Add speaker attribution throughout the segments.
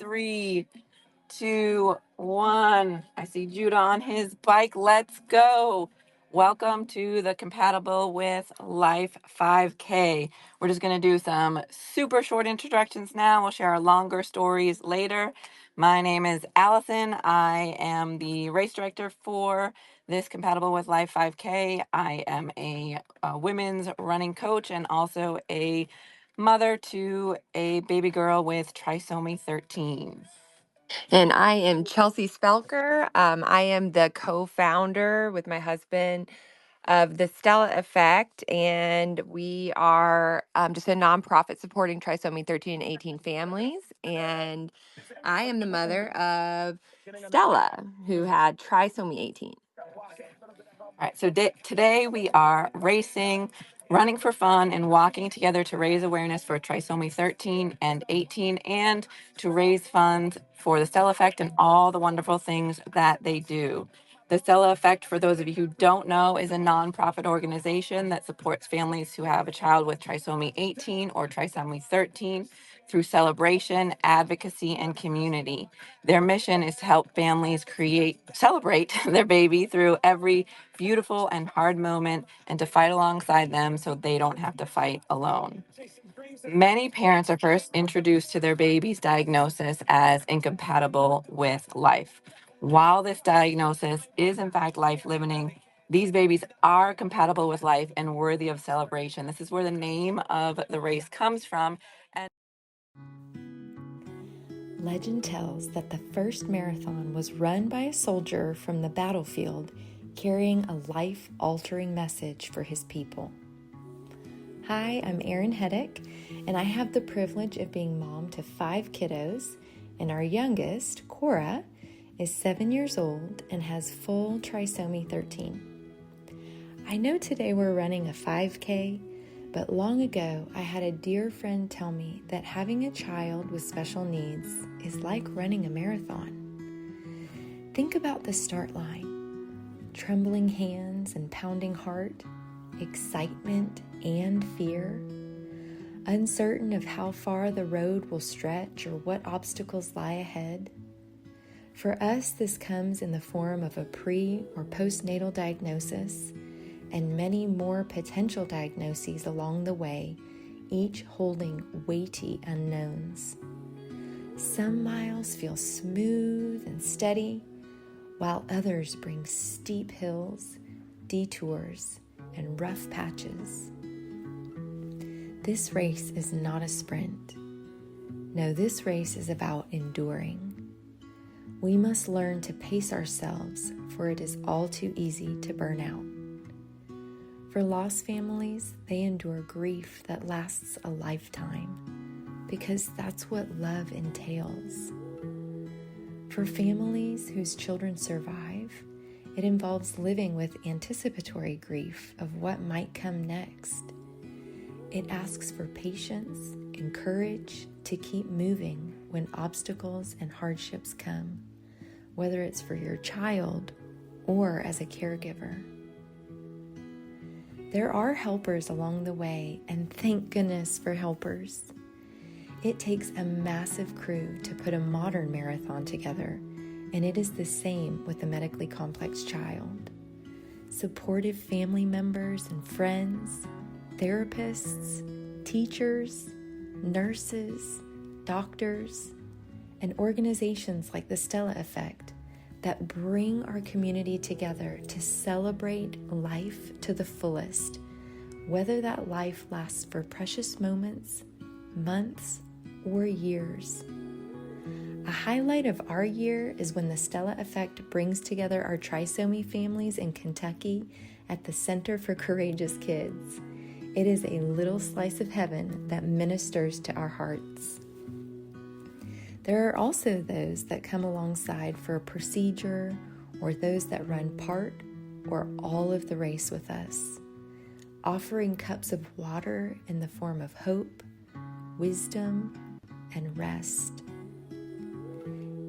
Speaker 1: 3, 2, 1. I see Judah on his bike. Let's go. Welcome to the Compatible with Life 5K. We're just going to do some super short introductions now. We'll share our longer stories later. My name is Allison. I am the race director for this Compatible with Life 5K. I am a women's running coach and also a mother to a baby girl with trisomy 13.
Speaker 2: And I am Chelsea Spelker. I am the co-founder with my husband of the Stella Effect, and we are just a nonprofit supporting trisomy 13 and 18 families. And I am the mother of Stella, who had trisomy 18.
Speaker 1: All right, so today we are racing, running for fun, and walking together to raise awareness for trisomy 13 and 18 and to raise funds for the Stella Effect and all the wonderful things that they do. The Stella Effect, for those of you who don't know, is a nonprofit organization that supports families who have a child with trisomy 18 or trisomy 13 through celebration, advocacy, and community. Their mission is to help families celebrate their baby through every beautiful and hard moment and to fight alongside them so they don't have to fight alone. Many parents are first introduced to their baby's diagnosis as incompatible with life. While this diagnosis is in fact life-limiting, these babies are compatible with life and worthy of celebration. This is where the name of the race comes from. And
Speaker 3: legend tells that the first marathon was run by a soldier from the battlefield carrying a life-altering message for his people. Hi, I'm Erin Heddick, and I have the privilege of being mom to 5 kiddos, and our youngest, Cora, is 7 years old and has full trisomy 13. I know today we're running a 5K, but long ago I had a dear friend tell me that having a child with special needs is like running a marathon. Think about the start line. Trembling hands and pounding heart, excitement and fear, uncertain of how far the road will stretch or what obstacles lie ahead. For us, this comes in the form of a pre- or postnatal diagnosis and many more potential diagnoses along the way, each holding weighty unknowns. Some miles feel smooth and steady, while others bring steep hills, detours, and rough patches. This race is not a sprint. No, this race is about enduring. We must learn to pace ourselves, for it is all too easy to burn out. For lost families, they endure grief that lasts a lifetime, because that's what love entails. For families whose children survive, it involves living with anticipatory grief of what might come next. It asks for patience and courage to keep moving when obstacles and hardships come, whether it's for your child or as a caregiver. There are helpers along the way, and thank goodness for helpers. It takes a massive crew to put a modern marathon together, and it is the same with a medically complex child. Supportive family members and friends, therapists, teachers, nurses, doctors, and organizations like the Stella Effect that bring our community together to celebrate life to the fullest, whether that life lasts for precious moments, months, or years. A highlight of our year is when the Stella Effect brings together our trisomy families in Kentucky at the Center for Courageous Kids. It is a little slice of heaven that ministers to our hearts. There are also those that come alongside for a procedure, or those that run part or all of the race with us, offering cups of water in the form of hope, wisdom, and rest.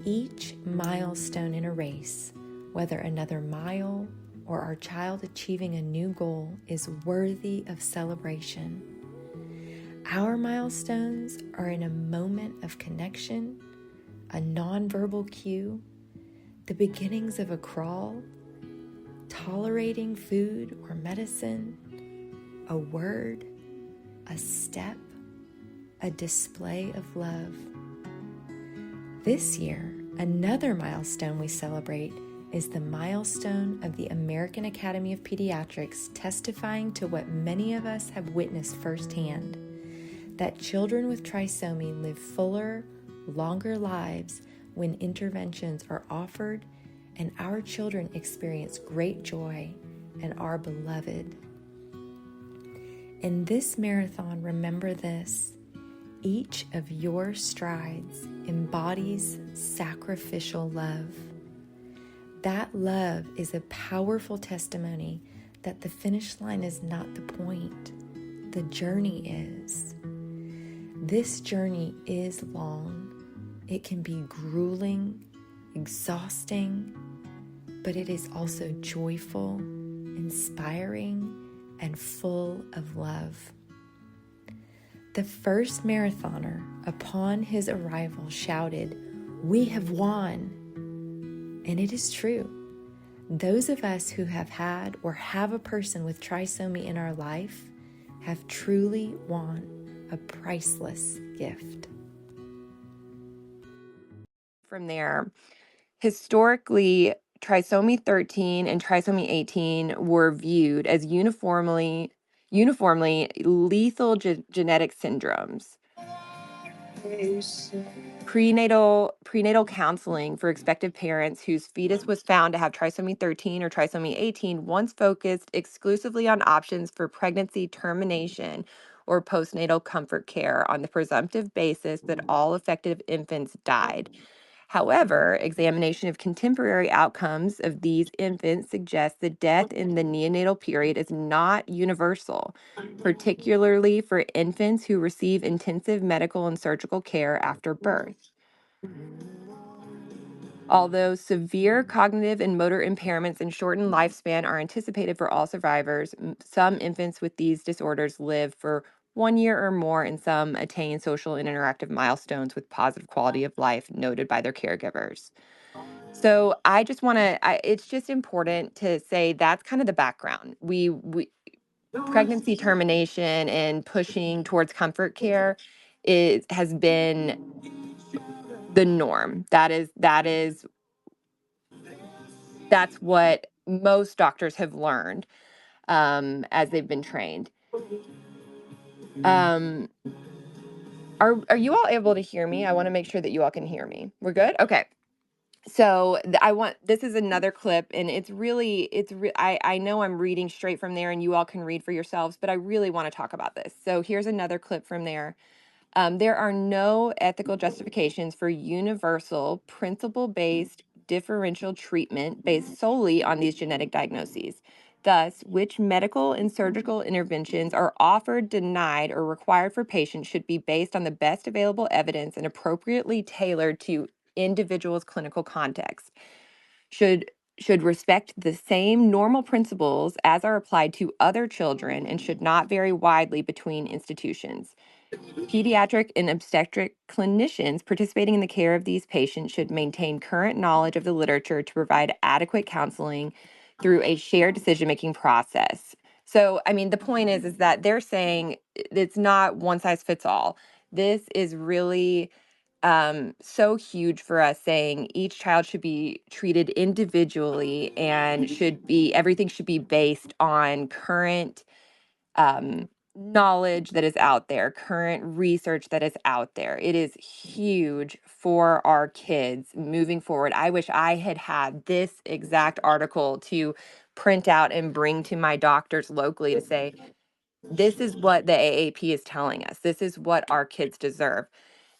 Speaker 3: Each milestone in a race, whether another mile or our child achieving a new goal, is worthy of celebration. Our milestones are in a moment of connection, a nonverbal cue, the beginnings of a crawl, tolerating food or medicine, a word, a step, a display of love. This year, another milestone we celebrate is the milestone of the American Academy of Pediatrics testifying to what many of us have witnessed firsthand, that children with trisomy live fuller, longer lives when interventions are offered and our children experience great joy and are beloved. In this marathon, remember this: each of your strides embodies sacrificial love. That love is a powerful testimony that the finish line is not the point, the journey is. This journey is long. It can be grueling, exhausting, but it is also joyful, inspiring, and full of love. The first marathoner, upon his arrival, shouted, "We have won!" And it is true. Those of us who have had or have a person with trisomy in our life have truly won a priceless gift.
Speaker 2: From there, historically, trisomy 13 and trisomy 18 were viewed as uniformly lethal genetic syndromes. Prenatal counseling for expectant parents whose fetus was found to have trisomy 13 or trisomy 18 once focused exclusively on options for pregnancy termination or postnatal comfort care on the presumptive basis that all affected infants died. However, examination of contemporary outcomes of these infants suggests that death in the neonatal period is not universal, particularly for infants who receive intensive medical and surgical care after birth. Although severe cognitive and motor impairments and shortened lifespan are anticipated for all survivors, some infants with these disorders live for 1 year or more, and some attain social and interactive milestones with positive quality of life noted by their caregivers. So I just want to, it's just important to say that's kind of the background. We pregnancy termination and pushing towards comfort care has been the norm. That's what most doctors have learned as they've been trained. Are you all able to hear me? I want to make sure that you all can hear me. We're good? Okay. So this is another clip, and I know I'm reading straight from there and you all can read for yourselves, but I really want to talk about this. So here's another clip from there. There are no ethical justifications for universal, principle-based differential treatment based solely on these genetic diagnoses. Thus, which medical and surgical interventions are offered, denied, or required for patients should be based on the best available evidence and appropriately tailored to individuals' clinical context. Should respect the same normal principles as are applied to other children and should not vary widely between institutions. Pediatric and obstetric clinicians participating in the care of these patients should maintain current knowledge of the literature to provide adequate counseling through a shared decision-making process. So, I mean, the point is that they're saying it's not one size fits all. This is really so huge for us, saying each child should be treated individually and everything should be based on current knowledge that is out there, current research that is out there. It is huge for our kids moving forward. I wish I had had this exact article to print out and bring to my doctors locally to say, this is what the AAP is telling us. This is what our kids deserve.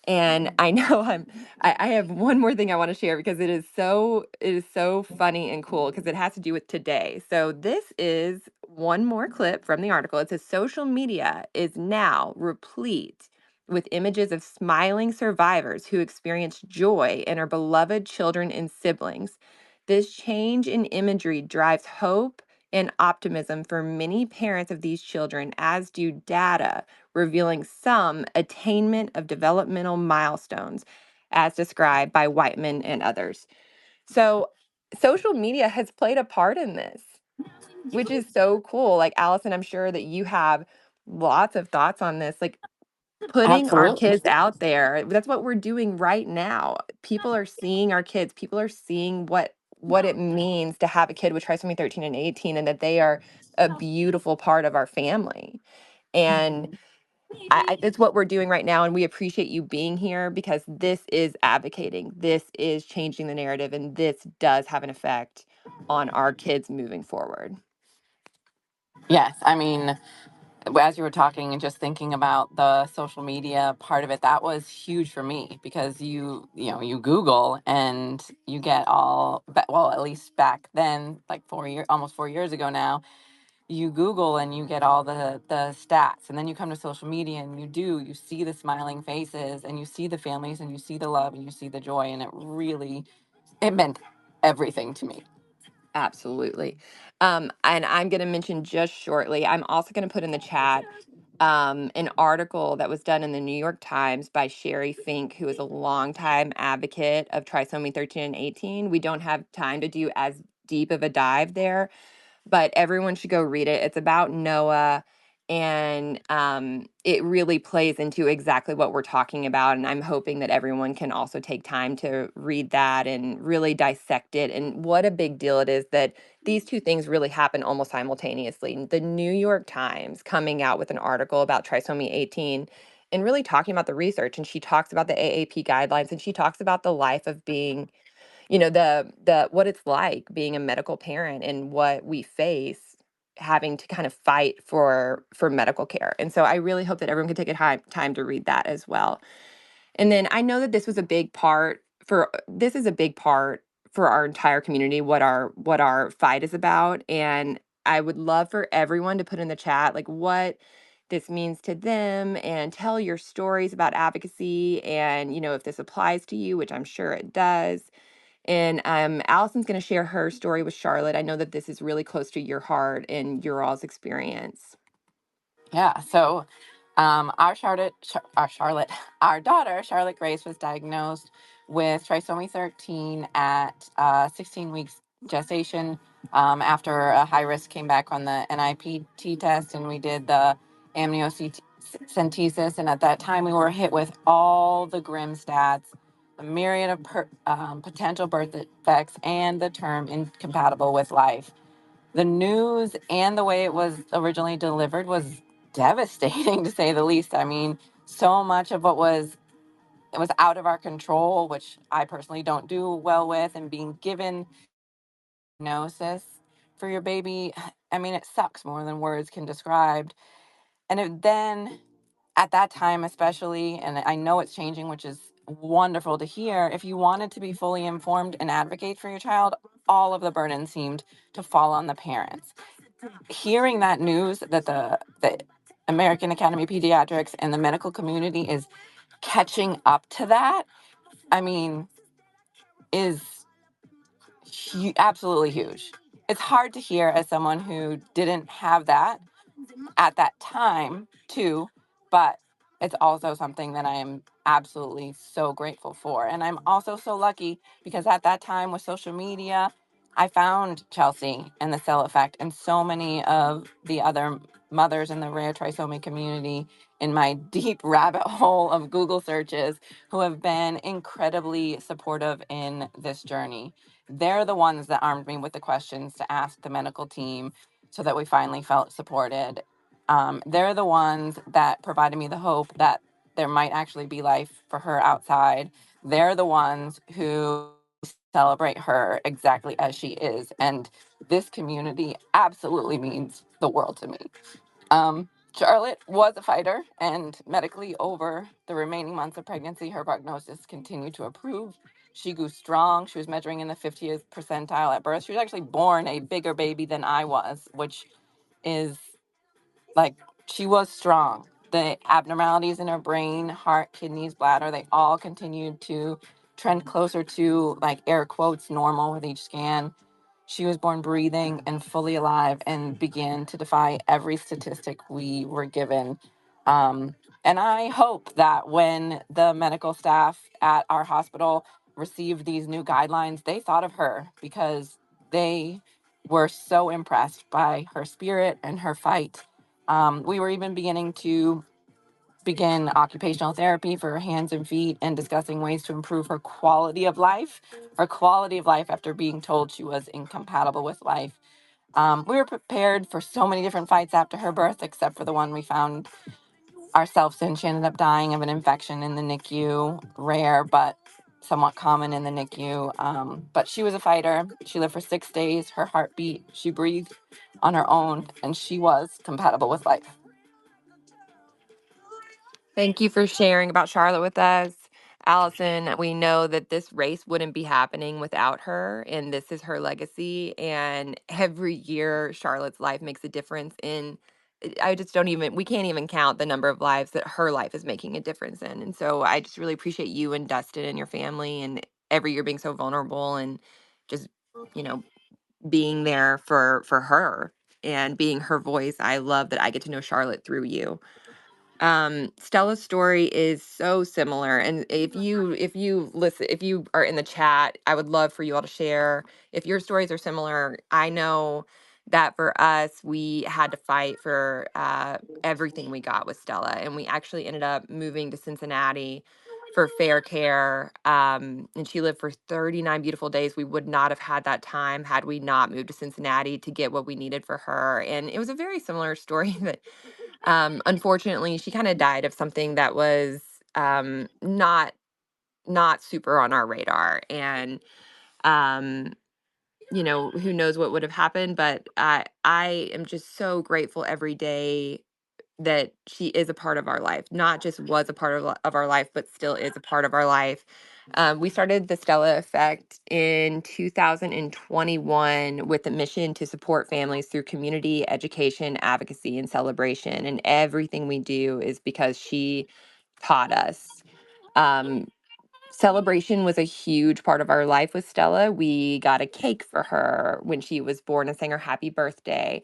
Speaker 2: And I know I have one more thing I want to share because it is so funny and cool because it has to do with today. So this is one more clip from the article. It says social media is now replete with images of smiling survivors who experienced joy in our beloved children and siblings. This change in imagery drives hope and optimism for many parents of these children, as do data revealing some attainment of developmental milestones. as described by Whiteman and others. So, social media has played a part in this, which is so cool. Like, Allison, I'm sure that you have lots of thoughts on this. Like, putting our
Speaker 1: Absolutely.
Speaker 2: kids out there, that's what we're doing right now. People are seeing our kids, people are seeing what it means to have a kid with trisomy 13 and 18, and that they are a beautiful part of our family. And it's what we're doing right now, and we appreciate you being here, because this is advocating, this is changing the narrative, and this does have an effect on our kids moving forward.
Speaker 1: Yes, I mean, as you were talking and just thinking about the social media part of it, that was huge for me, because you Google and you get well, at least back then, like almost 4 years ago now, you Google and you get all the stats, and then you come to social media and you see the smiling faces, and you see the families, and you see the love, and you see the joy, and it meant everything to me.
Speaker 2: Absolutely. And I'm going to mention just shortly, I'm also going to put in the chat an article that was done in the New York Times by Sherry Fink, who is a longtime advocate of trisomy 13 and 18. We don't have time to do as deep of a dive there, but everyone should go read it. It's about Noah, and it really plays into exactly what we're talking about. And I'm hoping that everyone can also take time to read that and really dissect it. And what a big deal it is that these two things really happen almost simultaneously. The New York Times coming out with an article about trisomy 18 and really talking about the research. And she talks about the AAP guidelines, and she talks about the life of being, the what it's like being a medical parent and what we face having to kind of fight for medical care. And so I really hope that everyone can take a time to read that as well. And then I know that this is a big part for our entire community, what our fight is about. And I would love for everyone to put in the chat like what this means to them, and tell your stories about advocacy, and if this applies to you, which I'm sure it does. And Allison's going to share her story with Charlotte. I know that this is really close to your heart and your all's experience.
Speaker 1: Yeah. So, Charlotte, our daughter, Charlotte Grace, was diagnosed with trisomy 13 at 16 weeks gestation, after a high risk came back on the NIPT test, and we did the amniocentesis. And at that time, we were hit with all the grim stats, the myriad of potential birth defects, and the term incompatible with life. The news and the way it was originally delivered was devastating, to say the least. I mean, so much of it was out of our control, which I personally don't do well with, and being given diagnosis for your baby, I mean, it sucks more than words can describe. Then at that time, especially, and I know it's changing, which is wonderful to hear, if you wanted to be fully informed and advocate for your child, all of the burden seemed to fall on the parents. Hearing that news, that the American Academy of Pediatrics and the medical community is catching up to that, I mean, is absolutely huge. It's hard to hear as someone who didn't have that at that time too, but it's also something that I am absolutely so grateful for. And I'm also so lucky, because at that time with social media, I found Chelsea and the Cell Effect and so many of the other mothers in the rare trisomy community in my deep rabbit hole of Google searches, who have been incredibly supportive in this journey. They're the ones that armed me with the questions to ask the medical team, so that we finally felt supported. They're the ones that provided me the hope that there might actually be life for her outside. They're the ones who celebrate her exactly as she is. And this community absolutely means the world to me. Charlotte was a fighter, and medically, over the remaining months of pregnancy, her prognosis continued to improve. She grew strong. She was measuring in the 50th percentile at birth. She was actually born a bigger baby than I was, which is like, she was strong. The abnormalities in her brain, heart, kidneys, bladder, they all continued to trend closer to, like, air quotes, normal with each scan. She was born breathing and fully alive, and began to defy every statistic we were given. And I hope that when the medical staff at our hospital received these new guidelines, they thought of her, because they were so impressed by her spirit and her fight. We were even beginning to begin occupational therapy for her hands and feet, and discussing ways to improve her quality of life. Her quality of life after being told she was incompatible with life. We were prepared for so many different fights after her birth, except for the one we found ourselves in. She ended up dying of an infection in the NICU, rare but somewhat common in the NICU. But she was a fighter. She lived for 6 days. Her heart beat. She breathed on her own, and she was compatible with life.
Speaker 2: Thank you for sharing about Charlotte with us. Allison, we know that this race wouldn't be happening without her, and this is her legacy. And every year, Charlotte's life makes a difference in. I just don't even, we can't even count the number of lives that her life is making a difference in. And so I just really appreciate you and Dustin and your family, and every year being so vulnerable and just, you know, being there for her and being her voice. I love that I get to know Charlotte through you. Stella's story is so similar, and if you listen, if you are in the chat, I would love for you all to share if your stories are similar. I know that for us, we had to fight for everything we got with Stella, and we actually ended up moving to Cincinnati for fair care, and she lived for 39 beautiful days. We would not have had that time had we not moved to Cincinnati to get what we needed for her. And it was a very similar story that unfortunately, she kind of died of something that was not super on our radar. And um, who knows what would have happened, but I am just so grateful every day that she is a part of our life, not just was a part of our life, but still is a part of our life. We started the Stella Effect in 2021 with the mission to support families through community, education, advocacy, and celebration. And everything we do is because she taught us. Um, Celebration was a huge part of our life with Stella. We got a cake for her when she was born and sang her happy birthday.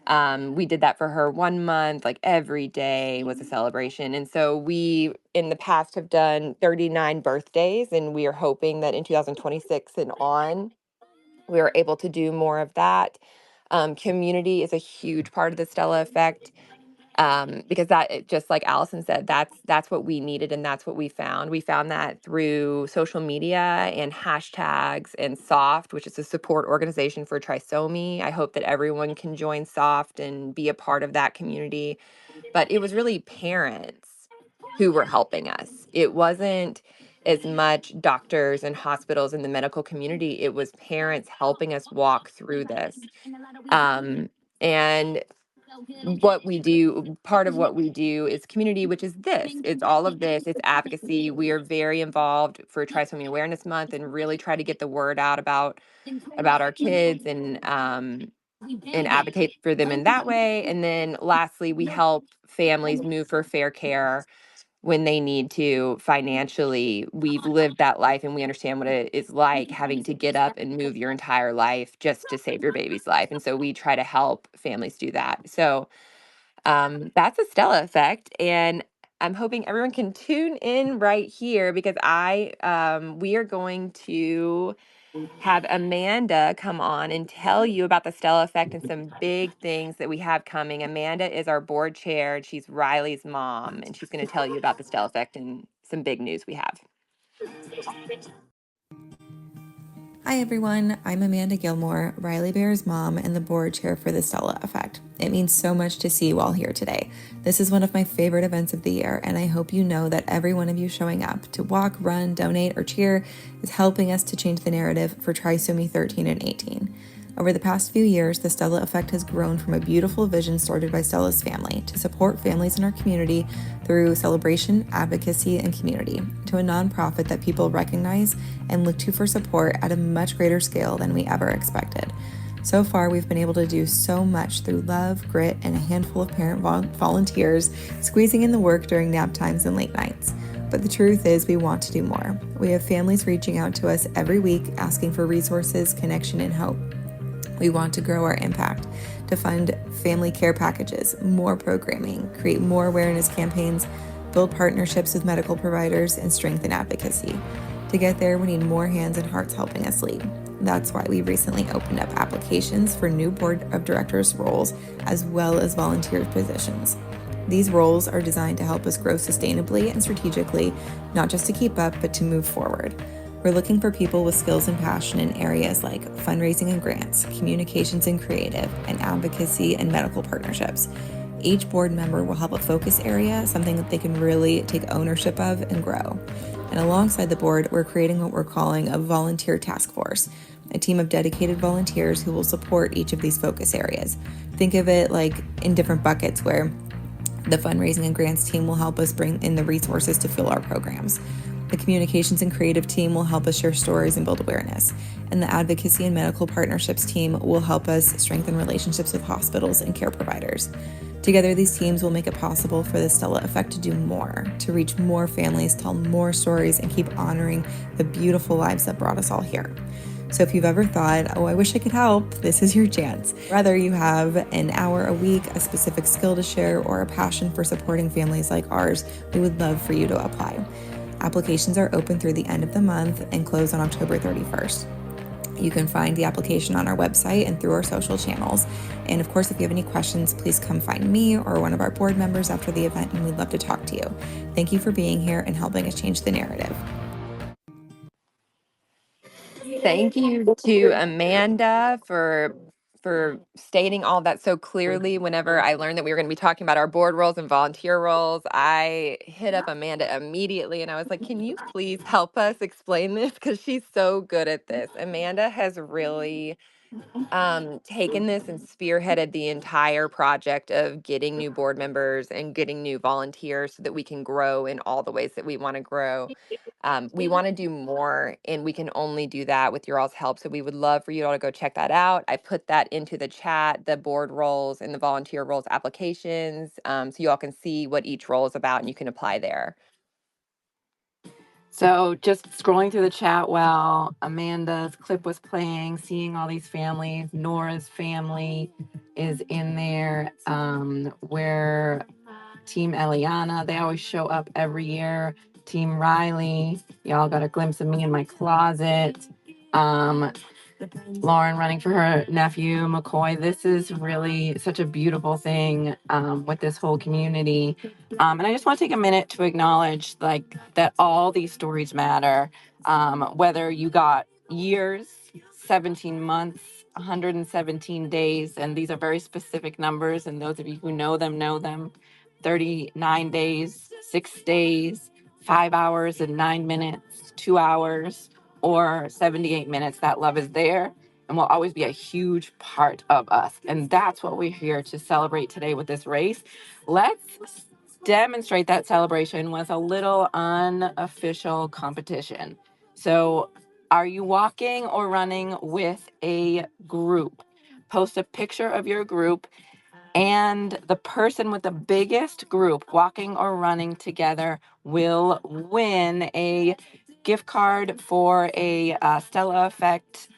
Speaker 2: We did that for her 1 month, like every day was a celebration. And so we, in the past, have done 39 birthdays, and we are hoping that in 2026 and on, we are able to do more of that. Community is a huge part of the Stella Effect, because just like Allison said, that's what we needed, and that's what we found. We found that through social media and hashtags and Soft, which is a support organization for trisomy. I hope that everyone can join Soft and be a part of that community. But it was really parents who were helping us. It wasn't as much doctors and hospitals in the medical community. It was parents helping us walk through this. And what we do, part of what we do is community, which is this. It's all of this. It's advocacy. We are very involved for Trisomy Awareness Month and really try to get the word out about our kids and advocate for them in that way. And then lastly, we help families move for fair care when they need to financially. We've lived that life and we understand what it is like having to get up and move your entire life just to save your baby's life. And so we try to help families do that. So that's a Stella Effect. And I'm hoping everyone can tune in right here because we are going to have Amanda come on and tell you about the Stella Effect and some big things that we have coming. Amanda is our board chair, and she's Riley's mom, and she's going to tell you about the Stella Effect and some big news we have.
Speaker 3: Hi everyone, I'm Amanda Gilmore, Riley Bear's mom and the board chair for the Stella Effect. It means so much to see you all here today. This is one of my favorite events of the year, and I hope you know that every one of you showing up to walk, run, donate, or cheer is helping us to change the narrative for trisomy 13 and 18. Over the past few years, the Stella Effect has grown from a beautiful vision started by Stella's family to support families in our community through celebration, advocacy, and community, to a nonprofit that people recognize and look to for support at a much greater scale than we ever expected. So far, we've been able to do so much through love, grit, and a handful of parent volunteers squeezing in the work during nap times and late nights. But the truth is, we want to do more. We have families reaching out to us every week asking for resources, connection, and hope. We want to grow our impact, to fund family care packages, more programming, create more awareness campaigns,
Speaker 4: build partnerships with medical providers, and strengthen advocacy. To get there, we need more hands and hearts helping us lead. That's why we recently opened up applications for new board of directors roles as well as volunteer positions. These roles are designed to help us grow sustainably and strategically, not just to keep up, but to move forward. We're looking for people with skills and passion in areas like fundraising and grants, communications and creative, and advocacy and medical partnerships. Each board member will have a focus area, something that they can really take ownership of and grow. And alongside the board, we're creating what we're calling a volunteer task force, a team of dedicated volunteers who will support each of these focus areas. Think of it like in different buckets where the fundraising and grants team will help us bring in the resources to fuel our programs. The communications and creative team will help us share stories and build awareness. And the advocacy and medical partnerships team will help us strengthen relationships with hospitals and care providers. Together, these teams will make it possible for the Stella Effect to do more, to reach more families, tell more stories, and keep honoring the beautiful lives that brought us all here. So if you've ever thought, oh, I wish I could help, this is your chance. Whether you have an hour a week, a specific skill to share, or a passion for supporting families like ours, we would love for you to apply. Applications are open through the end of the month and close on October 31st. You can find the application on our website and through our social channels. And of course, if you have any questions, please come find me or one of our board members after the event, and we'd love to talk to you. Thank you for being here and helping us change the narrative.
Speaker 2: Thank you to Amanda for stating all that so clearly. Whenever I learned that we were going to be talking about our board roles and volunteer roles, I hit up Amanda immediately and I was like, "Can you please help us explain this?" Because she's so good at this. Amanda has really taken this and spearheaded the entire project of getting new board members and getting new volunteers so that we can grow in all the ways that we want to grow. We want to do more, and we can only do that with your all's help. So we would love for you all to go check that out. I put that into the chat, the board roles and the volunteer roles applications, so you all can see what each role is about and you can apply there.
Speaker 1: So just scrolling through the chat while Amanda's clip was playing, seeing all these families. Nora's family is in there, where Team Eliana, they always show up every year. Team Riley, y'all got a glimpse of me in my closet. Lauren running for her nephew, McCoy. This is really such a beautiful thing with this whole community. And I just want to take a minute to acknowledge like that all these stories matter, whether you got years, 17 months, 117 days, and these are very specific numbers, and those of you who know them, 39 days, 6 days, 5 hours and 9 minutes, 2 hours, or 78 minutes. That love is there and will always be a huge part of us. And that's what we're here to celebrate today with this race. Let's demonstrate that celebration with a little unofficial competition. So, are you walking or running with a group? Post a picture of your group, and the person with the biggest group walking or running together will win a gift card for a Stella Effect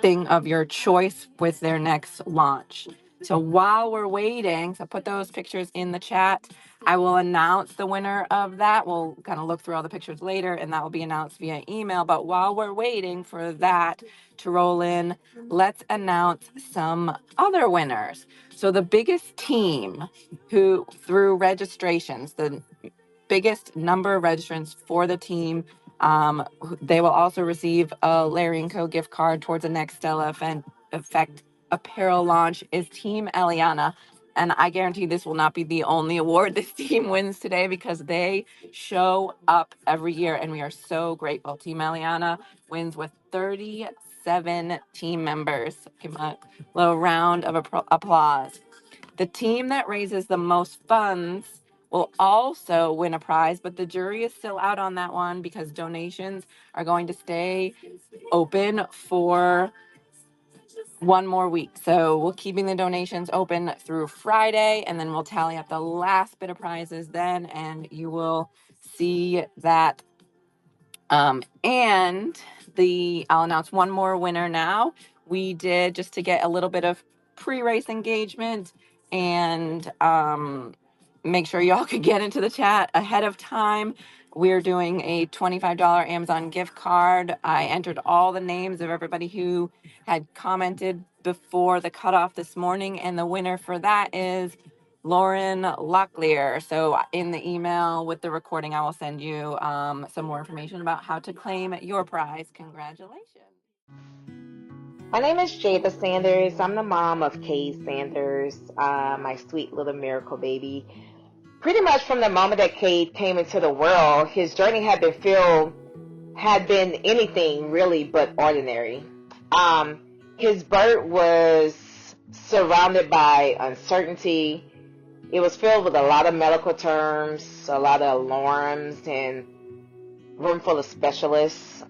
Speaker 1: thing of your choice with their next launch. So while we're waiting, so put those pictures in the chat. I will announce the winner of that. We'll kind of look through all the pictures later, and that will be announced via email. But while we're waiting for that to roll in, let's announce some other winners. So the biggest team who, through registrations, the biggest number of registrants for the team, they will also receive a Larry & Co. gift card towards the next Stella Effect apparel launch is Team Eliana. And I guarantee this will not be the only award this team wins today because they show up every year and we are so grateful. Team Eliana wins with 37 team members. Give them a little round of applause. The team that raises the most funds will also win a prize, but the jury is still out on that one because donations are going to stay open for one more week. So we're keeping the donations open through Friday, and then we'll tally up the last bit of prizes then, and you will see that. And I'll announce one more winner now. We did, just to get a little bit of pre-race engagement and make sure y'all could get into the chat ahead of time. We're doing a $25 Amazon gift card. I entered all the names of everybody who had commented before the cutoff this morning, and the winner for that is Lauren Locklear. So in the email with the recording, I will send you some more information about how to claim your prize. Congratulations.
Speaker 5: My name is Jada Sanders. I'm the mom of Cade Sanders, my sweet little miracle baby. Pretty much from the moment that Cade came into the world, his journey had been anything really but ordinary. His birth was surrounded by uncertainty. It was filled with a lot of medical terms, a lot of alarms, and room full of specialists.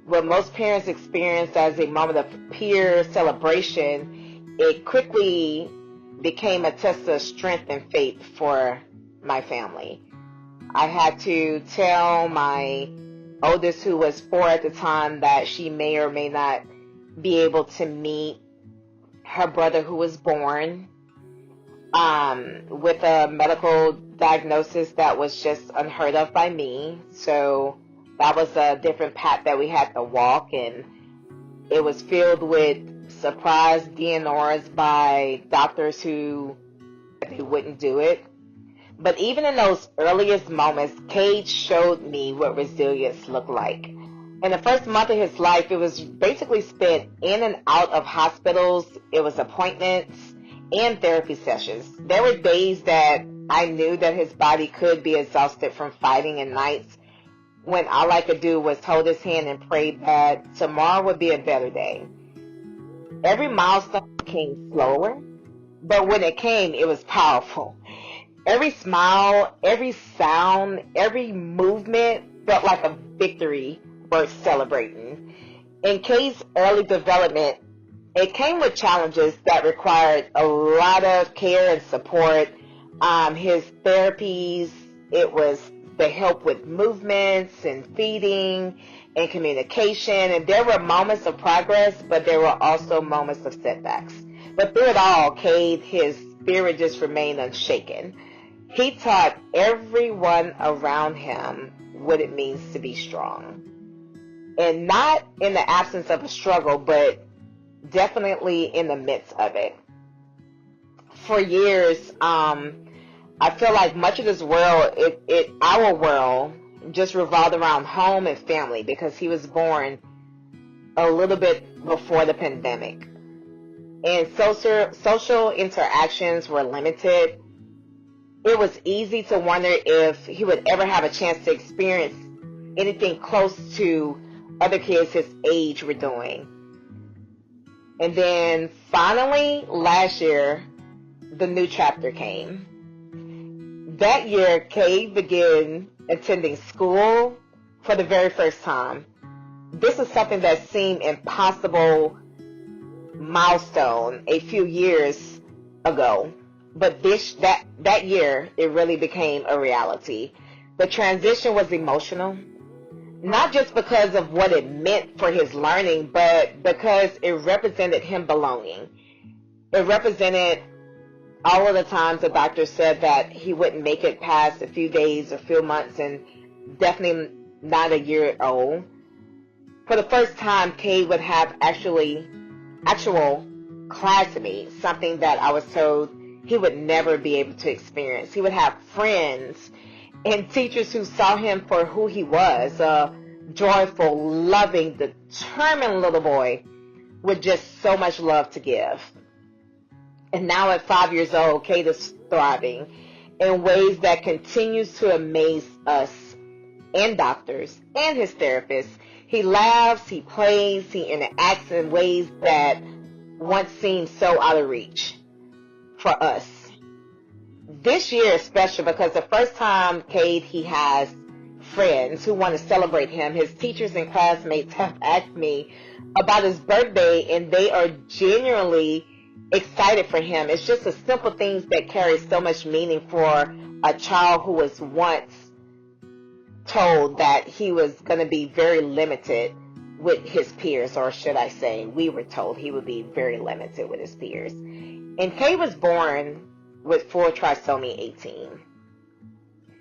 Speaker 5: What most parents experience as a moment of pure celebration, it quickly became a test of strength and faith for my family. I had to tell my oldest, who was 4 at the time, that she may or may not be able to meet her brother who was born with a medical diagnosis that was just unheard of by me. So that was a different path that we had to walk, and it was filled with surprise DNRs by doctors who they wouldn't do it. But even in those earliest moments, Cade showed me what resilience looked like. In the first month of his life, it was basically spent in and out of hospitals. It was appointments and therapy sessions. There were days that I knew that his body could be exhausted from fighting, and nights when all I could do was hold his hand and pray that tomorrow would be a better day. Every milestone came slower, but when it came, it was powerful. Every smile, every sound, every movement felt like a victory worth celebrating. In Cade's early development, it came with challenges that required a lot of care and support. His therapies, it was the help with movements and feeding and communication. And there were moments of progress, but there were also moments of setbacks. But through it all, Cade, his spirit just remained unshaken. He taught everyone around him what it means to be strong. And not in the absence of a struggle, but definitely in the midst of it. For years, I feel like much of this world, our world, just revolved around home and family, because he was born a little bit before the pandemic. And social interactions were limited. It was easy to wonder if he would ever have a chance to experience anything close to other kids his age were doing. And then finally, last year, the new chapter came. That year, Cade began attending school for the very first time. This is something that seemed impossible milestone a few years ago. But that year, it really became a reality. The transition was emotional, not just because of what it meant for his learning, but because it represented him belonging. It represented all of the times the doctor said that he wouldn't make it past a few days or few months, and definitely not a year old. For the first time, Cade would have actual classmates, something that I was told he would never be able to experience. He would have friends and teachers who saw him for who he was, a joyful, loving, determined little boy with just so much love to give. And now at 5 years old, Cade is thriving in ways that continues to amaze us and doctors and his therapists. He laughs, he plays, he interacts in ways that once seemed so out of reach for us. This year is special because the first time Cade, he has friends who want to celebrate him. His teachers and classmates have asked me about his birthday, and they are genuinely excited for him. It's just the simple things that carry so much meaning for a child who was once told that he was going to be very limited with his peers, or should I say, we were told he would be very limited with his peers. And Cade was born with full trisomy 18.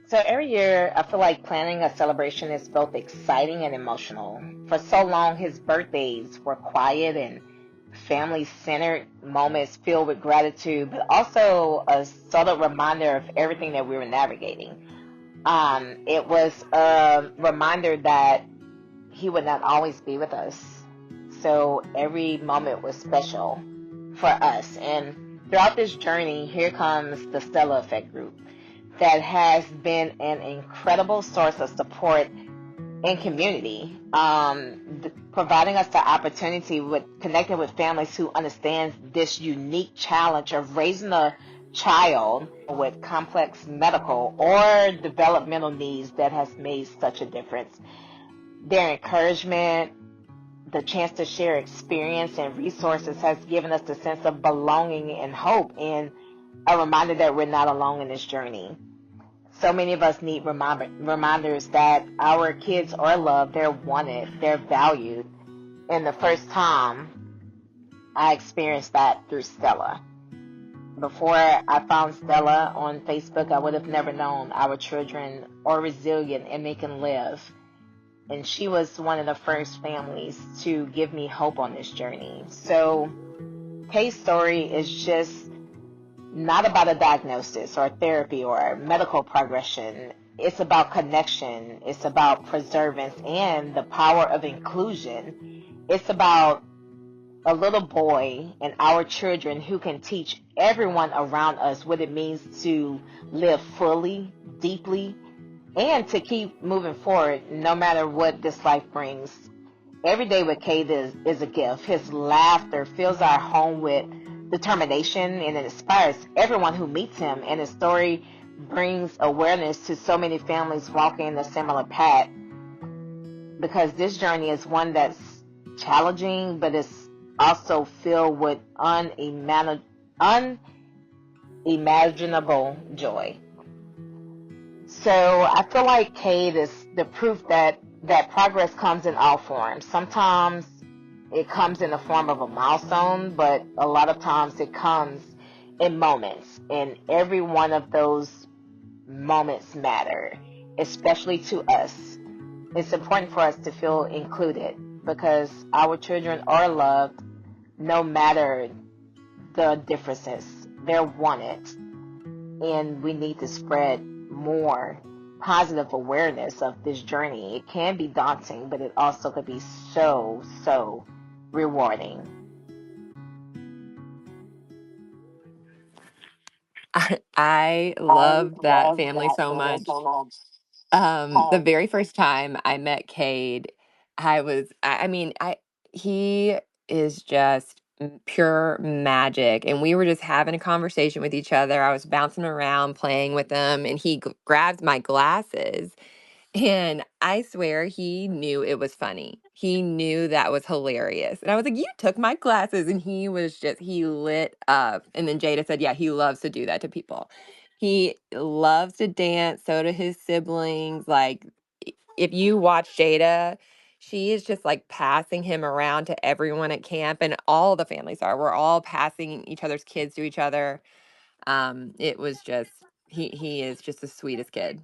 Speaker 5: So every year, I feel like planning a celebration is both exciting and emotional. For so long, his birthdays were quiet and family centered moments filled with gratitude, but also a subtle reminder of everything that we were navigating. It was a reminder that he would not always be with us. So every moment was special for us. And throughout this journey, here comes the Stella Effect Group that has been an incredible source of support and community, providing us the opportunity with connecting with families who understand this unique challenge of raising a child with complex medical or developmental needs that has made such a difference. Their encouragement, the chance to share experience and resources has given us a sense of belonging and hope, and a reminder that we're not alone in this journey. So many of us need reminders that our kids are loved, they're wanted, they're valued. And the first time I experienced that through Stella. Before I found Stella on Facebook, I would have never known our children are resilient and they can live. And she was one of the first families to give me hope on this journey. So Kay's story is just not about a diagnosis or therapy or medical progression. It's about connection. It's about preservance and the power of inclusion. It's about a little boy and our children who can teach everyone around us what it means to live fully, deeply, and to keep moving forward no matter what this life brings. Every day with Cade is a gift. His laughter fills our home with determination and it inspires everyone who meets him. And his story brings awareness to so many families walking a similar path, because this journey is one that's challenging, but it's also filled with unimaginable joy. So I feel like Cade is the proof that progress comes in all forms. Sometimes it comes in the form of a milestone, but a lot of times it comes in moments. And every one of those moments matter, especially to us. It's important for us to feel included because our children are loved no matter the differences. They're wanted. And we need to spread more positive awareness of this journey. It can be daunting, but it also could be so, so rewarding.
Speaker 2: I love that family so much. The very first time I met Cade, I mean, he is just pure magic. And we were just having a conversation with each other. I was bouncing around, playing with him, and he grabs my glasses. And I swear he knew it was funny. He knew that was hilarious. And I was like, "You took my glasses." And he was just, he lit up. And then Jada said, "Yeah, he loves to do that to people. He loves to dance. So do his siblings. Like, if you watch Jada, she is just like passing him around to everyone at camp. And all the families are. We're all passing each other's kids to each other. It was just, he is just the sweetest kid.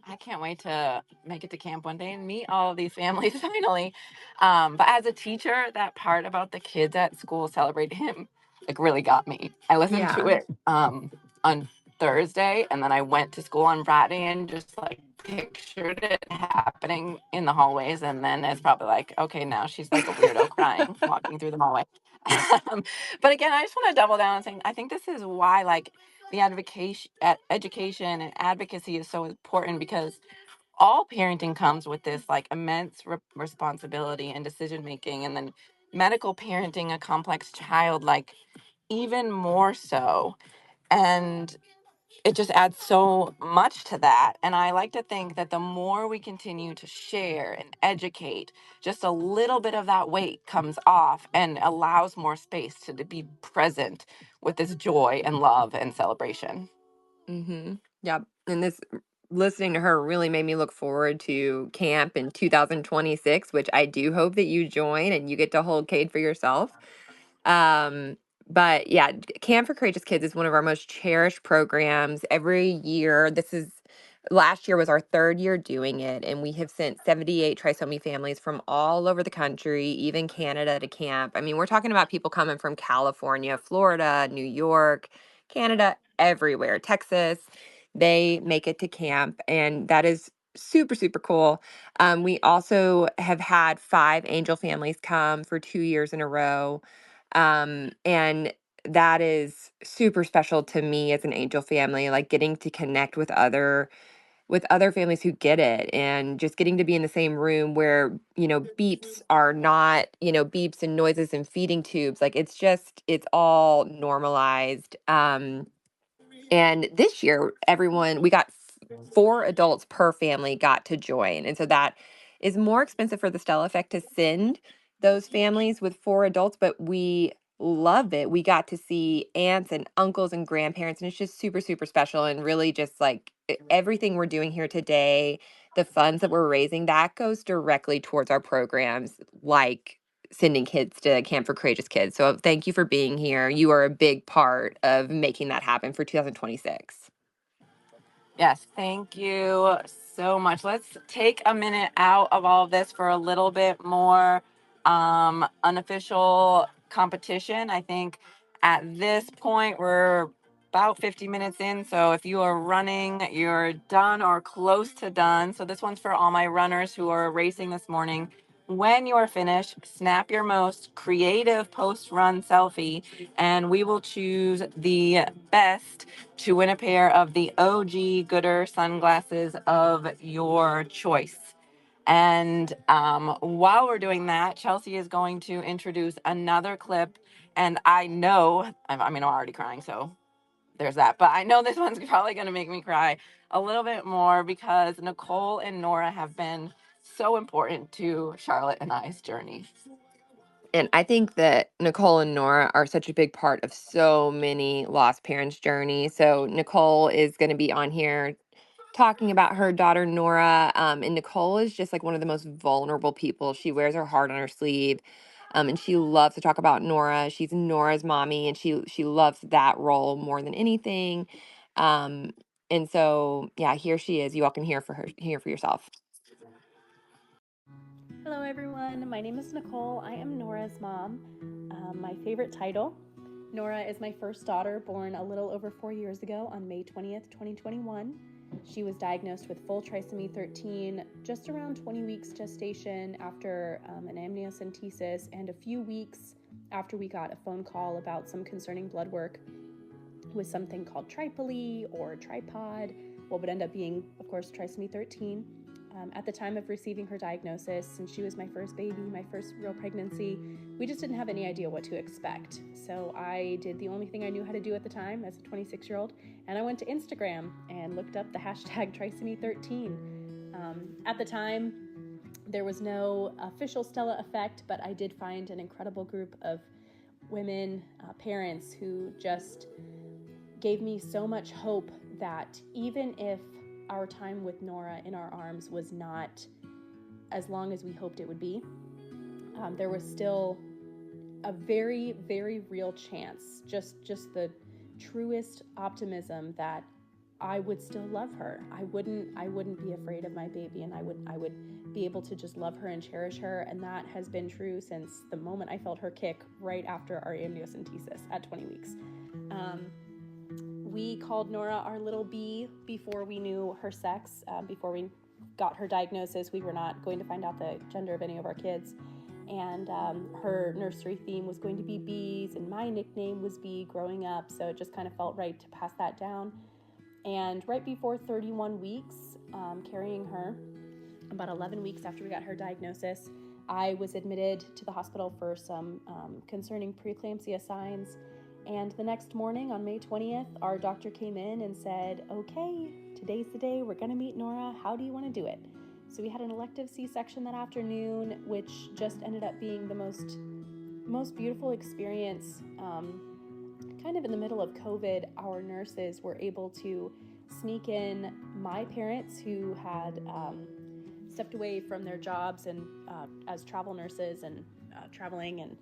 Speaker 1: I can't wait to make it to camp one day and meet all of these families finally. But as a teacher, that part about the kids at school celebrating him like really got me. I listened to
Speaker 2: Yeah.
Speaker 1: it on Thursday, and then I went to school on Friday and just like pictured it happening in the hallways. And then it's probably like, okay, now she's like a weirdo crying walking through the hallway. But again, I just want to double down and say I think this is why like the education and advocacy is so important, because all parenting comes with this like immense responsibility and decision making, and then medical parenting a complex child like even more so. And it just adds so much to that. And I like to think that the more we continue to share and educate, just a little bit of that weight comes off and allows more space to be present with this joy and love and celebration.
Speaker 2: Mm-hmm. Yep. And this listening to her really made me look forward to camp in 2026, which I do hope that you join and you get to hold Cade for yourself. Um, But yeah, Camp for Courageous Kids is one of our most cherished programs every year. Last year was our third year doing it, and we have sent 78 trisomy families from all over the country, even Canada, to camp. I mean, we're talking about people coming from California, Florida, New York, Canada, everywhere, Texas. They make it to camp, and that is super, super cool. We also have had 5 angel families come for 2 years in a row. And that is super special to me as an angel family, like getting to connect with other families who get it, and just getting to be in the same room where, beeps are not, beeps and noises and feeding tubes. Like it's all normalized. And this year, we got 4 adults per family got to join. And so that is more expensive for the Stella Effect to send those families with 4 adults, but we love it. We got to see aunts and uncles and grandparents, and it's just super, super special. And really just like everything we're doing here today, the funds that we're raising, that goes directly towards our programs, like sending kids to Camp for Courageous Kids. So thank you for being here. You are a big part of making that happen for 2026.
Speaker 1: Yes, thank you so much. Let's take a minute out of all of this for a little bit more unofficial competition. I think at this point we're about 50 minutes in. So if you are running, you're done or close to done. So this one's for all my runners who are racing this morning. When you are finished, snap your most creative post-run selfie, and we will choose the best to win a pair of the OG Gooder sunglasses of your choice. And while we're doing that, Chelsea is going to introduce another clip. And I know, I mean, I'm already crying, so there's that. But I know this one's probably going to make me cry a little bit more because Nicole and Nora have been so important to Charlotte and I's journey.
Speaker 2: And I think that Nicole and Nora are such a big part of so many lost parents' journey. So Nicole is going to be on here talking about her daughter Nora. And Nicole is just like one of the most vulnerable people. She wears her heart on her sleeve. And she loves to talk about Nora. She's Nora's mommy, and she loves that role more than anything. And so yeah, here she is. You all can hear for yourself.
Speaker 6: Hello everyone, my name is Nicole. I am Nora's mom. My favorite title. Nora is my first daughter, born a little over 4 years ago on May 20th, 2021. She was diagnosed with full trisomy 13 just around 20 weeks gestation after an amniocentesis, and a few weeks after we got a phone call about some concerning blood work with something called tripoli or tripod, what would end up being, of course, trisomy 13. At the time of receiving her diagnosis, since she was my first baby, my first real pregnancy, we just didn't have any idea what to expect. So I did the only thing I knew how to do at the time as a 26-year-old, and I went to Instagram and looked up the hashtag trisomy 13. At the time, there was no official Stella Effect, but I did find an incredible group of women, parents, who just gave me so much hope that even if our time with Nora in our arms was not as long as we hoped it would be, there was still a very, very real chance, just the truest optimism that I would still love her. I wouldn't be afraid of my baby, and I would be able to just love her and cherish her. And that has been true since the moment I felt her kick right after our amniocentesis at 20 weeks. We called Nora our little bee before we knew her sex. Before we got her diagnosis, we were not going to find out the gender of any of our kids. And her nursery theme was going to be bees, and my nickname was Bee growing up, so it just kind of felt right to pass that down. And right before 31 weeks, carrying her, about 11 weeks after we got her diagnosis, I was admitted to the hospital for some concerning preeclampsia signs. And the next morning, on May 20th, our doctor came in and said, okay, today's the day, we're gonna meet Nora, how do you wanna do it? So we had an elective C-section that afternoon, which just ended up being the most beautiful experience. Kind of in the middle of COVID, our nurses were able to sneak in my parents who had stepped away from their jobs and as travel nurses and traveling, and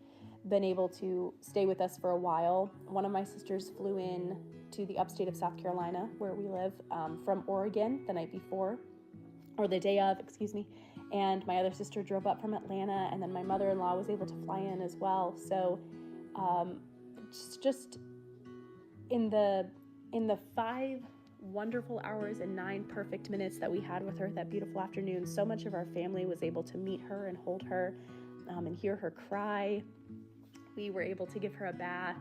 Speaker 6: been able to stay with us for a while. One of my sisters flew in to the upstate of South Carolina, where we live, from Oregon the night before, or the day of, excuse me. And my other sister drove up from Atlanta, and then my mother-in-law was able to fly in as well. So just in the 5 wonderful hours and 9 perfect minutes that we had with her that beautiful afternoon, so much of our family was able to meet her and hold her, and hear her cry. We were able to give her a bath,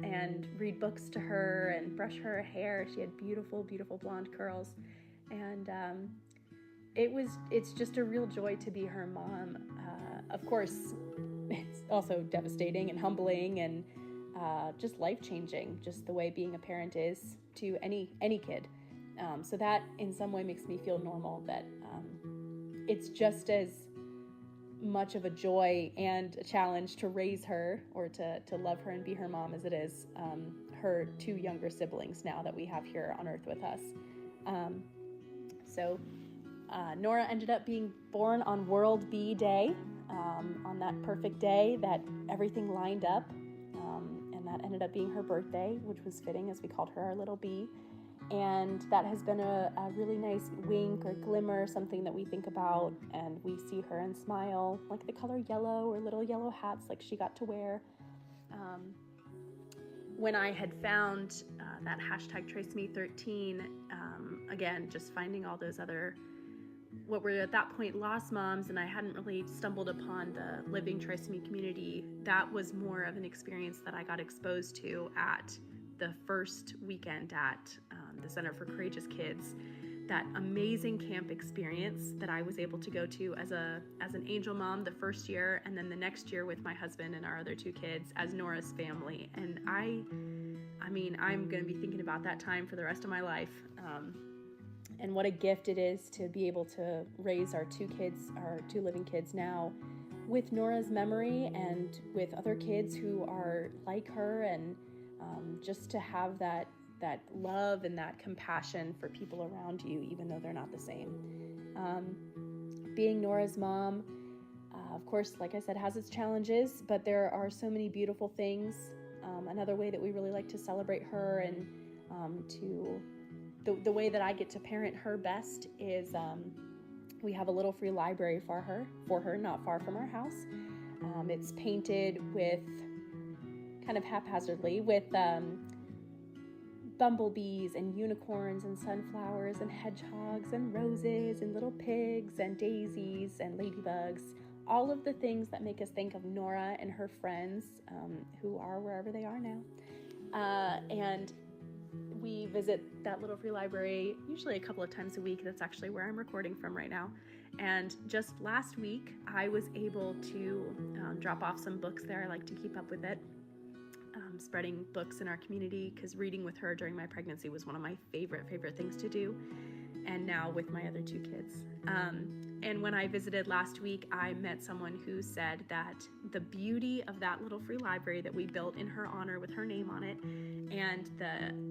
Speaker 6: and read books to her and brush her hair. She had beautiful, beautiful blonde curls. And it's just a real joy to be her mom. Of course, it's also devastating and humbling and just life-changing, just the way being a parent is to any kid. So that in some way makes me feel normal, that it's just as much of a joy and a challenge to raise her, or to love her and be her mom, as it is her 2 younger siblings now that we have here on earth with us. So Nora ended up being born on World Bee Day, on that perfect day that everything lined up, and that ended up being her birthday, which was fitting, as we called her our little bee. And that has been a really nice wink or glimmer, something that we think about, and we see her and smile, like the color yellow, or little yellow hats like she got to wear. When I had found that hashtag TraceMe13, again, just finding all those other, what were at that point lost moms, and I hadn't really stumbled upon the Living Trace Me community. That was more of an experience that I got exposed to at the first weekend at the Center for Courageous Kids. That amazing camp experience that I was able to go to as an angel mom the first year, and then the next year with my husband and our other 2 kids as Nora's family. And I mean, I'm going to be thinking about that time for the rest of my life. And what a gift it is to be able to raise our 2 kids, our 2 living kids now, with Nora's memory and with other kids who are like her, and just to have that love and that compassion for people around you, even though they're not the same. Being Nora's mom, of course, like I said, has its challenges, but there are so many beautiful things. Another way that we really like to celebrate her, and the way that I get to parent her best is we have a little free library for her, not far from our house. It's painted with, kind of haphazardly, with bumblebees and unicorns and sunflowers and hedgehogs and roses and little pigs and daisies and ladybugs, all of the things that make us think of Nora and her friends, who are wherever they are now. And we visit that little free library usually a couple of times a week. That's actually where I'm recording from right now. And just last week, I was able to drop off some books there. I like to keep up with it. Spreading books in our community, because reading with her during my pregnancy was one of my favorite things to do, and now with my other 2 kids. And when I visited last week, I met someone who said that the beauty of that little free library that we built in her honor with her name on it, and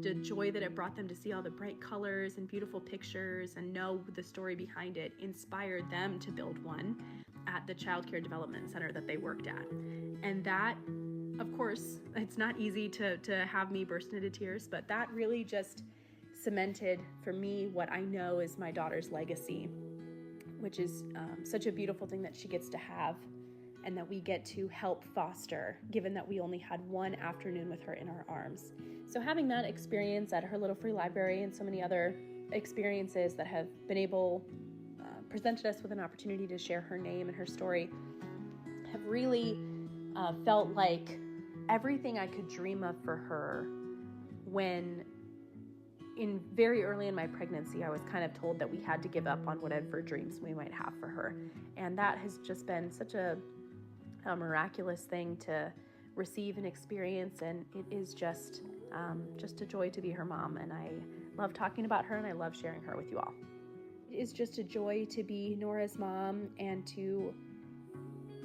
Speaker 6: the joy that it brought them to see all the bright colors and beautiful pictures and know the story behind it, inspired them to build one at the Child Care Development Center that they worked at. And that, of course, it's not easy to have me burst into tears, but that really just cemented for me what I know is my daughter's legacy, which is such a beautiful thing that she gets to have, and that we get to help foster, given that we only had one afternoon with her in our arms. So having that experience at her little free library, and so many other experiences that have been able, presented us with an opportunity to share her name and her story, have really felt like everything I could dream of for her. When very early in my pregnancy, I was kind of told that we had to give up on whatever dreams we might have for her. And that has just been such a miraculous thing to receive and experience. And it is just a joy to be her mom. And I love talking about her, and I love sharing her with you all. It is just a joy to be Nora's mom, and to,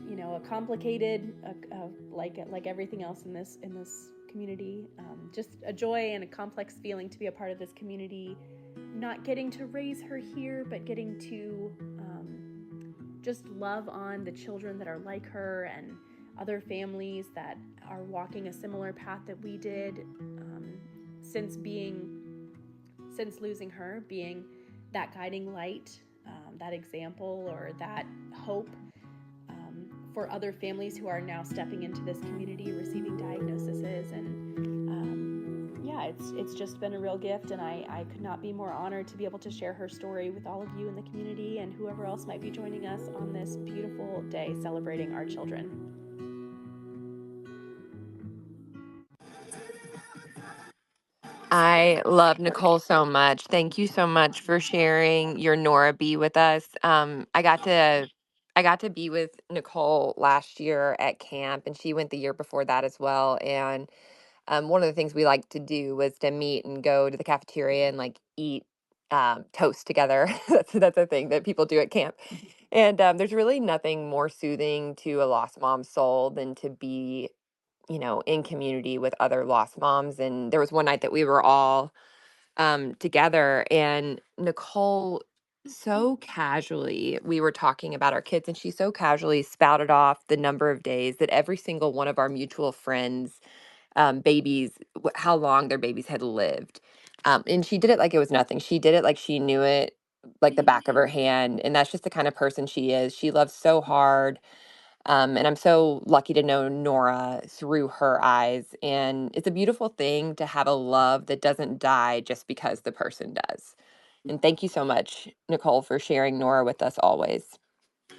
Speaker 6: a complicated, like everything else in this community, just a joy and a complex feeling to be a part of this community, not getting to raise her here, but getting to just love on the children that are like her, and other families that are walking a similar path that we did, since losing her, being that guiding light, that example, or that hope for other families who are now stepping into this community, receiving diagnoses. And yeah, it's just been a real gift, and I could not be more honored to be able to share her story with all of you in the community and whoever else might be joining us on this beautiful day celebrating our children.
Speaker 2: I love Nicole so much. Thank you so much for sharing your Nora B with us. I got to be with Nicole last year at camp, and she went the year before that as well. And one of the things we liked to do was to meet and go to the cafeteria and like eat toast together. That's a thing that people do at camp. And there's really nothing more soothing to a lost mom's soul than to be, in community with other lost moms. And there was one night that we were all together, and Nicole, so casually, we were talking about our kids, and she so casually spouted off the number of days that every single one of our mutual friends' babies, how long their babies had lived. And she did it like it was nothing. She did it like she knew it like the back of her hand. And that's just the kind of person she is. She loves so hard. And I'm so lucky to know Nora through her eyes. And it's a beautiful thing to have a love that doesn't die just because the person does. And thank you so much, Nicole, for sharing Nora with us always.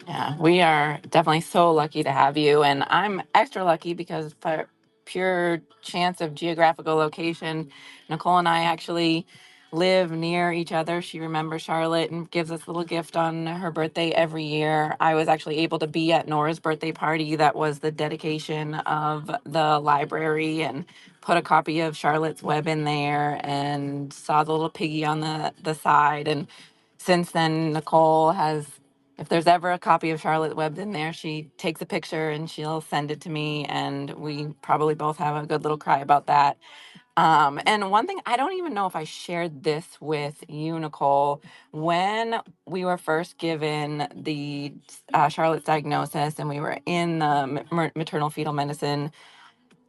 Speaker 1: Yeah, we are definitely so lucky to have you. And I'm extra lucky because for pure chance of geographical location, Nicole and I actually live near each other. She remembers Charlotte and gives us a little gift on her birthday every year. I was actually able to be at Nora's birthday party. That was the dedication of the library, and put a copy of Charlotte's Web in there and saw the little piggy on the side. And since then, Nicole has, if there's ever a copy of Charlotte Webb in there, she takes a picture and she'll send it to me, and we probably both have a good little cry about that. And one thing, I don't even know if I shared this with you, Nicole, when we were first given the Charlotte's diagnosis, and we were in the maternal fetal medicine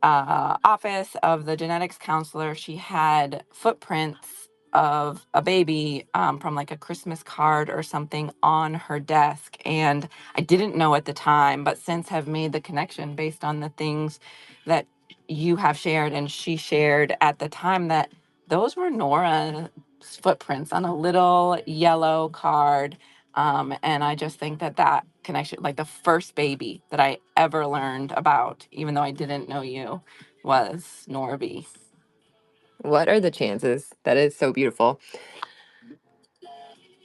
Speaker 1: office of the genetics counselor. She had footprints of a baby from like a Christmas card or something on her desk. And I didn't know at the time, but since have made the connection based on the things that you have shared and she shared at the time, that those were Nora's footprints on a little yellow card. And I just think that connection, like the first baby that I ever learned about, even though I didn't know you, was Nora B.
Speaker 2: What are the chances? That is so beautiful.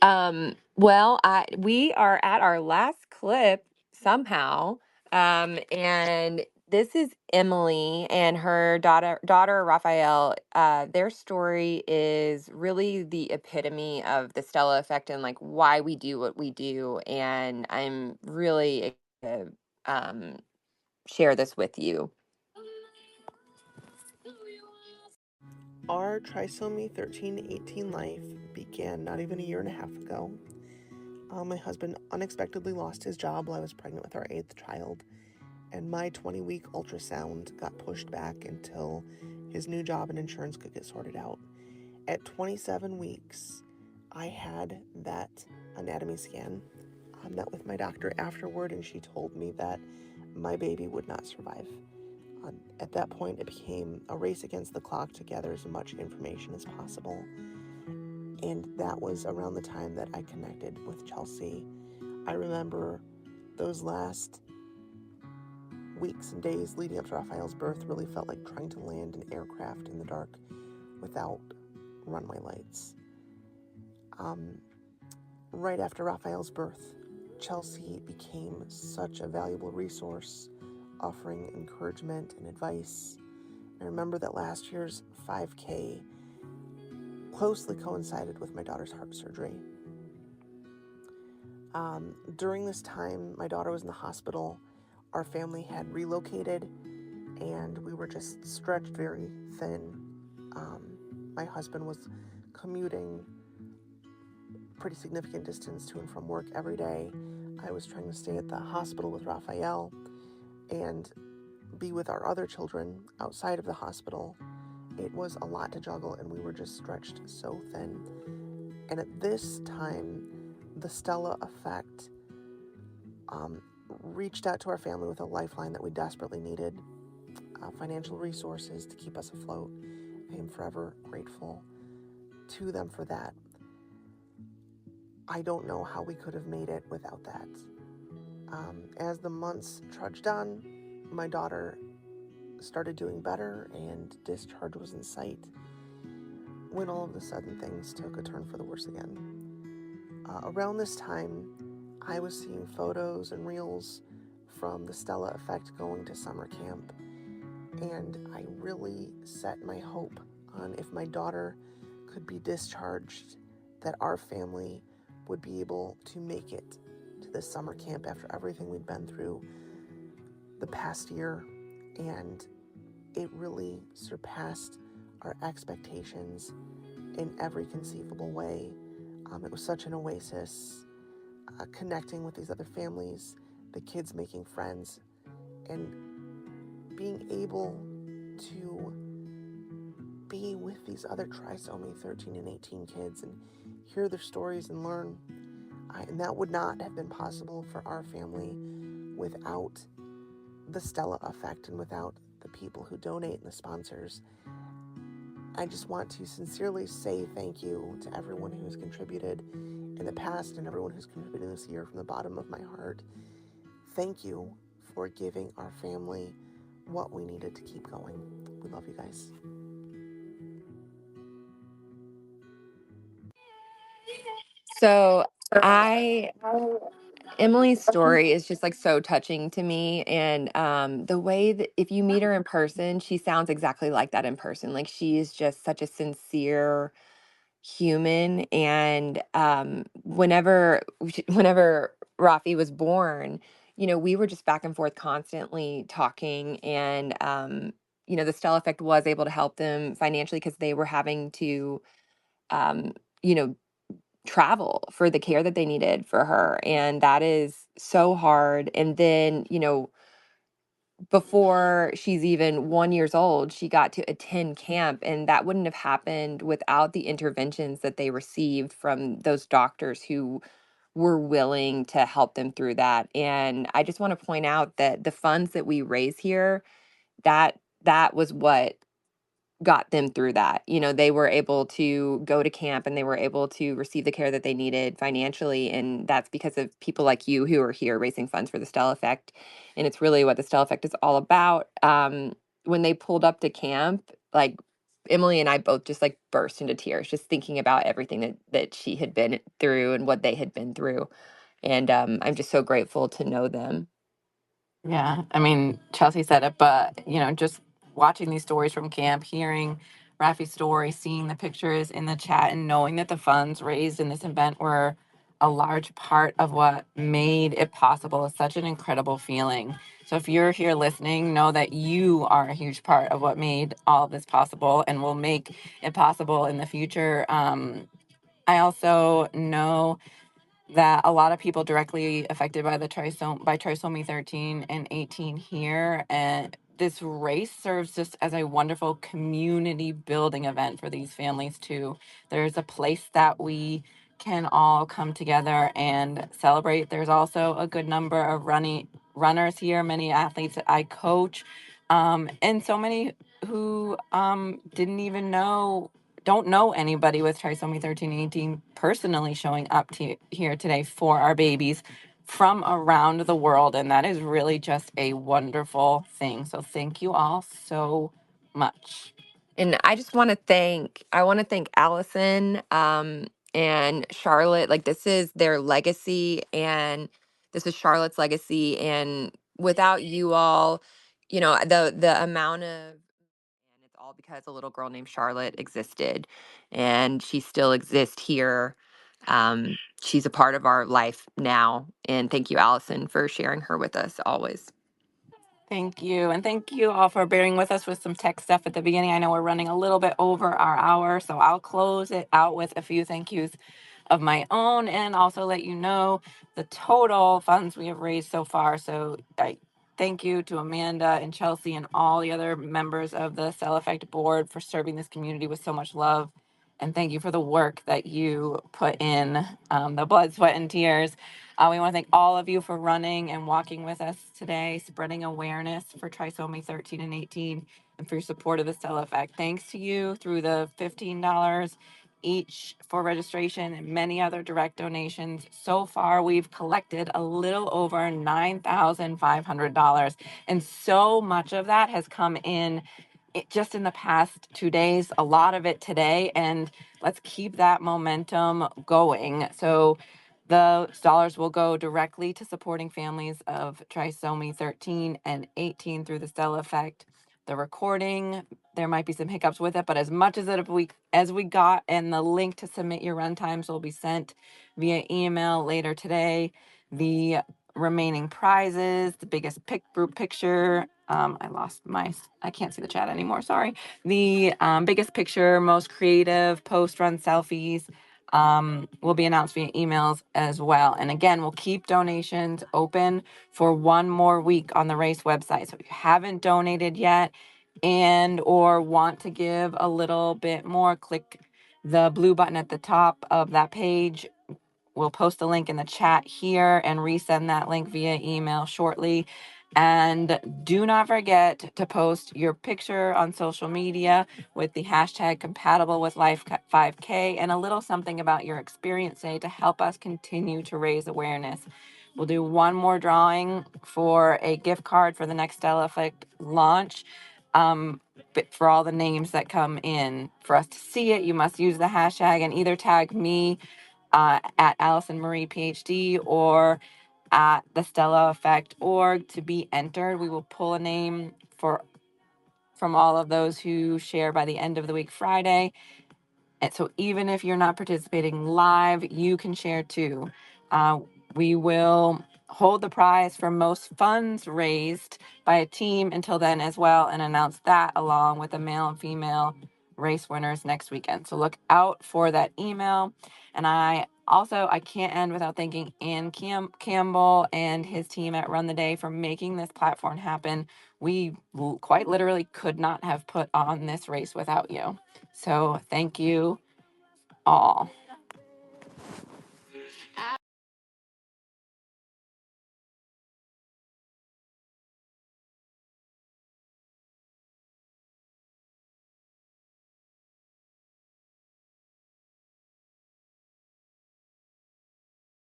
Speaker 2: Well, we are at our last clip somehow. And this is Emily and her daughter Raphael. Their story is really the epitome of the Stella effect and like why we do what we do. And I'm really excited to share this with you.
Speaker 7: Our trisomy 13-18 life began not even a year and a half ago. My husband unexpectedly lost his job while I was pregnant with our 8th child, and my 20-week ultrasound got pushed back until his new job and insurance could get sorted out. At 27 weeks, I had that anatomy scan. I met with my doctor afterward, and she told me that my baby would not survive. At that point, it became a race against the clock to gather as much information as possible. And that was around the time that I connected with Chelsea. I remember those last weeks and days leading up to Raphael's birth really felt like trying to land an aircraft in the dark without runway lights. Right after Raphael's birth, Chelsea became such a valuable resource, offering encouragement and advice. I remember that last year's 5K closely coincided with my daughter's heart surgery. During this time, my daughter was in the hospital. Our family had relocated, and we were just stretched very thin. My husband was commuting pretty significant distance to and from work every day. I was trying to stay at the hospital with Raphael, and be with our other children outside of the hospital. It was a lot to juggle, and we were just stretched so thin. And at this time, the Stella Effect reached out to our family with a lifeline that we desperately needed, financial resources to keep us afloat. I am forever grateful to them for that. I don't know how we could have made it without that. As the months trudged on, my daughter started doing better and discharge was in sight, when all of a sudden things took a turn for the worse again. Around this time, I was seeing photos and reels from the Stella Effect going to summer camp, and I really set my hope on, if my daughter could be discharged, that our family would be able to make it to this summer camp after everything we'd been through the past year. And it really surpassed our expectations in every conceivable way. It was such an oasis, connecting with these other families, the kids making friends, and being able to be with these other trisomy 13 and 18 kids and hear their stories and learn. And that would not have been possible for our family without the Stella Effect and without the people who donate and the sponsors. I just want to sincerely say thank you to everyone who has contributed in the past and everyone who's contributing this year from the bottom of my heart. Thank you for giving our family what we needed to keep going. We love you guys.
Speaker 2: So I Emily's story is just like so touching to me. And the way that if you meet her in person, she sounds exactly like that in person. Like she is just such a sincere human. And whenever Rafi was born, we were just back and forth constantly talking. And the Stella Effect was able to help them financially because they were having to um, you know, travel for the care that they needed for her. And that is so hard. And then, before she's even 1 years old, she got to attend camp. And that wouldn't have happened without the interventions that they received from those doctors who were willing to help them through that. And I just want to point out that the funds that we raise here, that was what got them through that. They were able to go to camp and they were able to receive the care that they needed financially. And that's because of people like you who are here raising funds for the Stella Effect. And it's really what the Stella Effect is all about. When they pulled up to camp, like Emily and I both just like burst into tears, just thinking about everything that she had been through and what they had been through. And I'm just so grateful to know them.
Speaker 1: Yeah, I mean, Chelsea said it, but just watching these stories from camp, hearing Rafi's story, seeing the pictures in the chat, and knowing that the funds raised in this event were a large part of what made it possible is such an incredible feeling. So if you're here listening, know that you are a huge part of what made all of this possible and will make it possible in the future. I also know that a lot of people directly affected by trisomy 13 and 18 here, and this race serves just as a wonderful community building event for these families too. There's a place that we can all come together and celebrate. There's also a good number of runners here, many athletes that I coach, and so many who didn't even don't know anybody with trisomy 13 and 18 personally showing up to here today for our babies from around the world. And that is really just a wonderful thing. So thank you all so much.
Speaker 2: And I want to thank Allison and Charlotte. Like this is their legacy and this is Charlotte's legacy. And without you all, the amount of, and it's all because a little girl named Charlotte existed and she still exists here. She's a part of our life now. And thank you, Allison, for sharing her with us always.
Speaker 1: Thank you. And thank you all for bearing with us with some tech stuff at the beginning. I know we're running a little bit over our hour, so I'll close it out with a few thank yous of my own and also let you know the total funds we have raised so far. So thank you to Amanda and Chelsea and all the other members of the Cell Effect board for serving this community with so much love. And thank you for the work that you put in, the blood, sweat, and tears. We want to thank all of you for running and walking with us today, spreading awareness for trisomy 13 and 18, and for your support of the Cell Effect. Thanks to you through the $15 each for registration and many other direct donations. So far, we've collected a little over $9,500. And so much of that has come in just in the past 2 days, a lot of it today. And let's keep that momentum going. So the dollars will go directly to supporting families of trisomy 13 and 18 through the Stella Effect. The recording, there might be some hiccups with it, but as much as we got, and the link to submit your run times will be sent via email later today. The remaining prizes, the biggest group picture. I can't see the chat anymore. Sorry. The biggest picture, most creative post-run selfies will be announced via emails as well. And again, we'll keep donations open for one more week on the race website. So if you haven't donated yet and or want to give a little bit more, click the blue button at the top of that page. We'll post a link in the chat here and resend that link via email shortly. And do not forget to post your picture on social media with the hashtag compatible with life 5K and a little something about your experience today to help us continue to raise awareness. We'll do one more drawing for a gift card for the next Stella Effect launch. But for all the names that come in, for us to see it, you must use the hashtag and either tag me at Allison Marie Ph.D. or at the Stella Effect org to be entered. We will pull a name from all of those who share by the end of the week Friday. And so even if you're not participating live, you can share too. We will hold the prize for most funds raised by a team until then as well, and announce that along with the male and female race winners next weekend. So look out for that email. And I can't end without thanking Ann Campbell and his team at Run the Day for making this platform happen. We quite literally could not have put on this race without you. So thank you all.